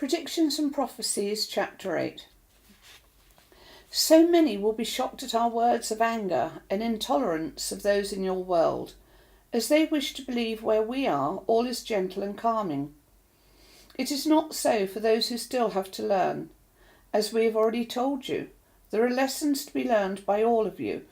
Predictions and Prophecies, Chapter 8. So many will be shocked at our words of anger and intolerance of those in your world, as they wish to believe where we are all is gentle and calming. It is not so for those who still have to learn. As we have already told you, there are lessons to be learned by all of you,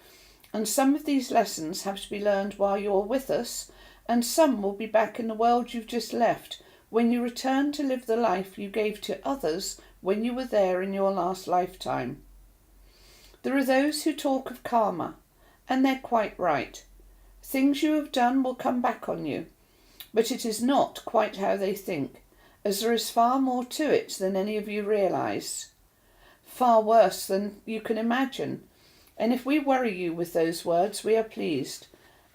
and some of these lessons have to be learned while you are with us, and some will be back in the world you've just left, when you return to live the life you gave to others when you were there in your last lifetime. There are those who talk of karma, and they're quite right. Things you have done will come back on you, but it is not quite how they think, as there is far more to it than any of you realise. Far worse than you can imagine, and if we worry you with those words, we are pleased,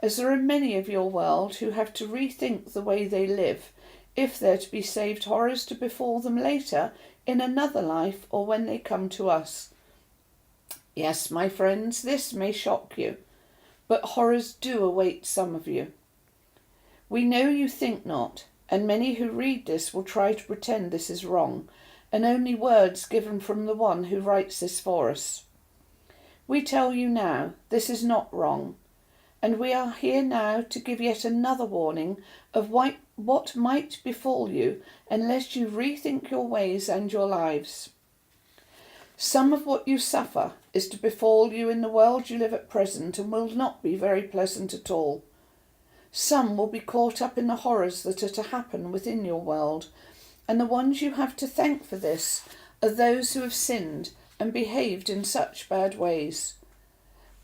as there are many of your world who have to rethink the way they live, if they're to be saved horrors to befall them later in another life or when they come to us. Yes, my friends, this may shock you, but horrors do await some of you. We know you think not, and many who read this will try to pretend this is wrong, and only words given from the one who writes this for us. We tell you now, this is not wrong, and we are here now to give yet another warning of what might befall you unless you rethink your ways and your lives. Some of what you suffer is to befall you in the world you live at present and will not be very pleasant at all. Some will be caught up in the horrors that are to happen within your world, and the ones you have to thank for this are those who have sinned and behaved in such bad ways.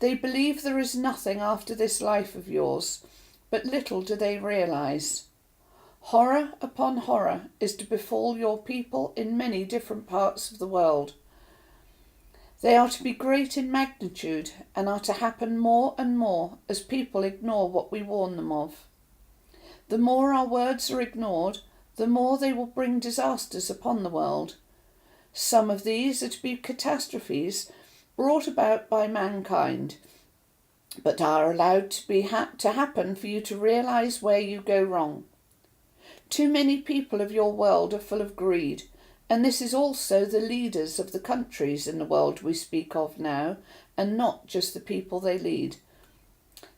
They believe there is nothing after this life of yours, but little do they realise. Horror upon horror is to befall your people in many different parts of the world. They are to be great in magnitude and are to happen more and more as people ignore what we warn them of. The more our words are ignored, the more they will bring disasters upon the world. Some of these are to be catastrophes brought about by mankind, but are allowed to happen for you to realise where you go wrong. Too many people of your world are full of greed, and this is also the leaders of the countries in the world we speak of now, and not just the people they lead.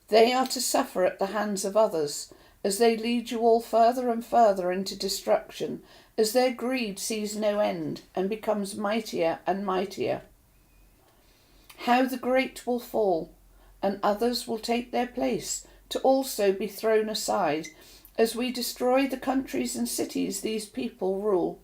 They are to suffer at the hands of others, as they lead you all further and further into destruction, as their greed sees no end and becomes mightier and mightier. How the great will fall, and others will take their place, to also be thrown aside, as we destroy the countries and cities these people rule.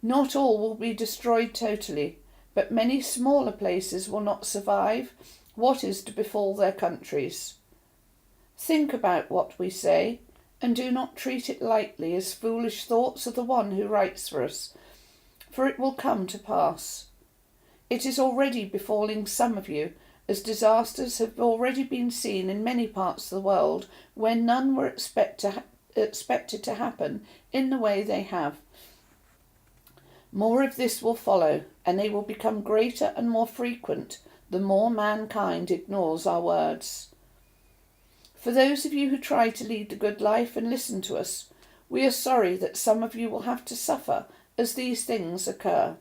Not all will be destroyed totally, but many smaller places will not survive what is to befall their countries. Think about what we say, and do not treat it lightly as foolish thoughts of the one who writes for us, for it will come to pass. It is already befalling some of you, as disasters have already been seen in many parts of the world where none were expected to happen in the way they have. More of this will follow, and they will become greater and more frequent the more mankind ignores our words. For those of you who try to lead the good life and listen to us, we are sorry that some of you will have to suffer as these things occur.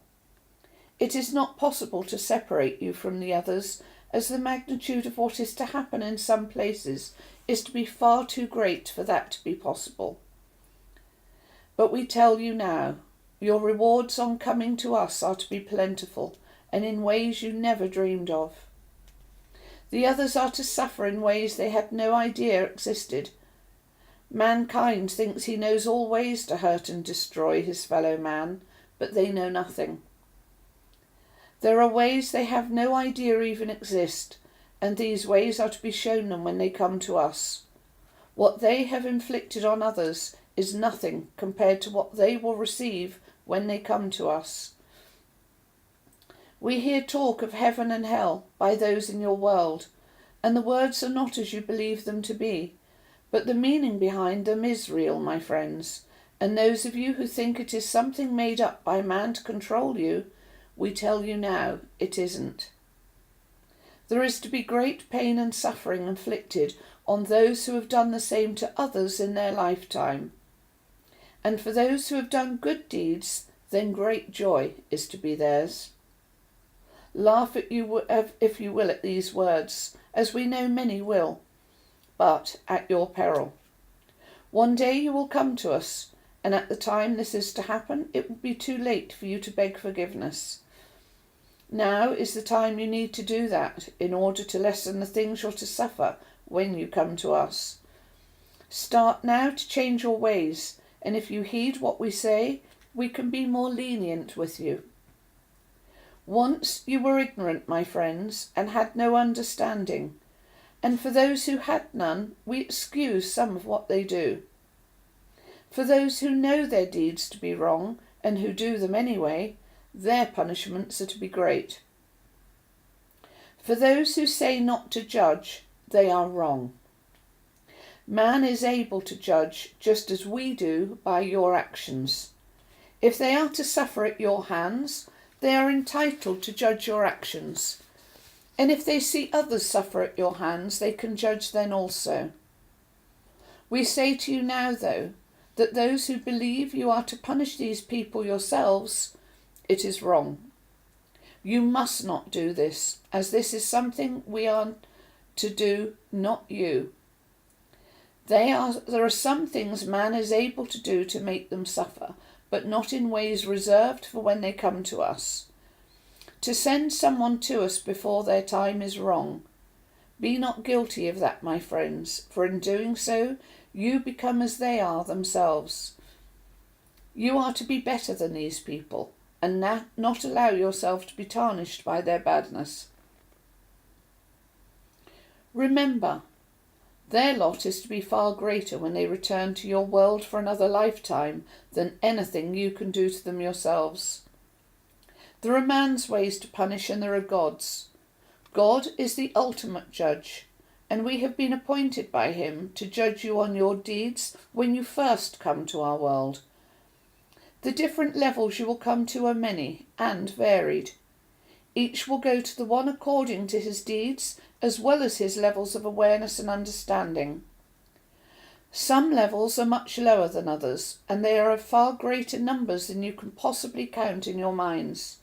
It is not possible to separate you from the others, as the magnitude of what is to happen in some places is to be far too great for that to be possible. But we tell you now, your rewards on coming to us are to be plentiful, and in ways you never dreamed of. The others are to suffer in ways they had no idea existed. Mankind thinks he knows all ways to hurt and destroy his fellow man, but they know nothing. There are ways they have no idea even exist, and these ways are to be shown them when they come to us. What they have inflicted on others is nothing compared to what they will receive when they come to us. We hear talk of heaven and hell by those in your world, and the words are not as you believe them to be, but the meaning behind them is real, my friends, and those of you who think it is something made up by man to control you, we tell you now it isn't. There is to be great pain and suffering inflicted on those who have done the same to others in their lifetime. And for those who have done good deeds, then great joy is to be theirs. Laugh if you will at these words, as we know many will, but at your peril. One day you will come to us, and at the time this is to happen, it will be too late for you to beg forgiveness. Now is the time you need to do that in order to lessen the things you're to suffer when you come to us. Start now to change your ways, and if you heed what we say, we can be more lenient with you. Once you were ignorant, my friends, and had no understanding, and for those who had none, we excuse some of what they do. For those who know their deeds to be wrong, and who do them anyway, their punishments are to be great. For those who say not to judge, they are wrong. Man is able to judge just as we do by your actions. If they are to suffer at your hands, they are entitled to judge your actions. And if they see others suffer at your hands, they can judge then also. We say to you now, though, that those who believe you are to punish these people yourselves, it is wrong. You must not do this, as this is something we are to do, not you. There are some things man is able to do to make them suffer, but not in ways reserved for when they come to us. To send someone to us before their time is wrong. Be not guilty of that, my friends, for in doing so, you become as they are themselves. You are to be better than these people, and not allow yourself to be tarnished by their badness. Remember, their lot is to be far greater when they return to your world for another lifetime than anything you can do to them yourselves. There are man's ways to punish and there are God's. God is the ultimate judge, and we have been appointed by him to judge you on your deeds when you first come to our world. The different levels you will come to are many and varied. Each will go to the one according to his deeds as well as his levels of awareness and understanding. Some levels are much lower than others, and they are of far greater numbers than you can possibly count in your minds.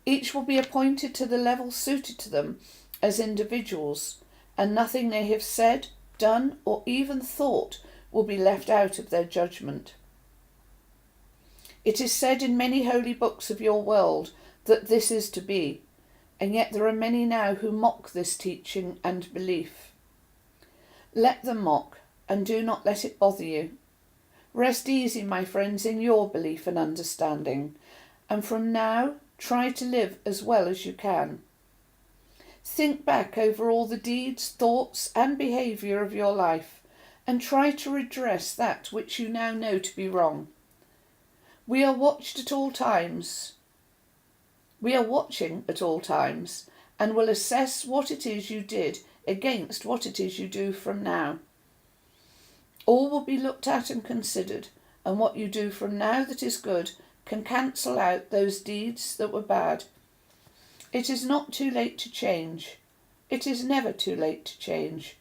Each will be appointed to the level suited to them as individuals, and nothing they have said, done, or even thought will be left out of their judgment. It is said in many holy books of your world that this is to be, and yet there are many now who mock this teaching and belief. Let them mock, and do not let it bother you. Rest easy, my friends, in your belief and understanding, and from now try to live as well as you can. Think back over all the deeds, thoughts, and behaviour of your life, and try to redress that which you now know to be wrong. We are watching at all times, and will assess what it is you did against what it is you do from now. All will be looked at and considered, and what you do from now that is good can cancel out those deeds that were bad. It is not too late to change. It is never too late to change.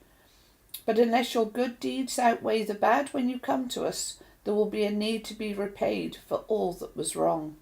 But unless your good deeds outweigh the bad when you come to us, there will be a need to be repaid for all that was wrong.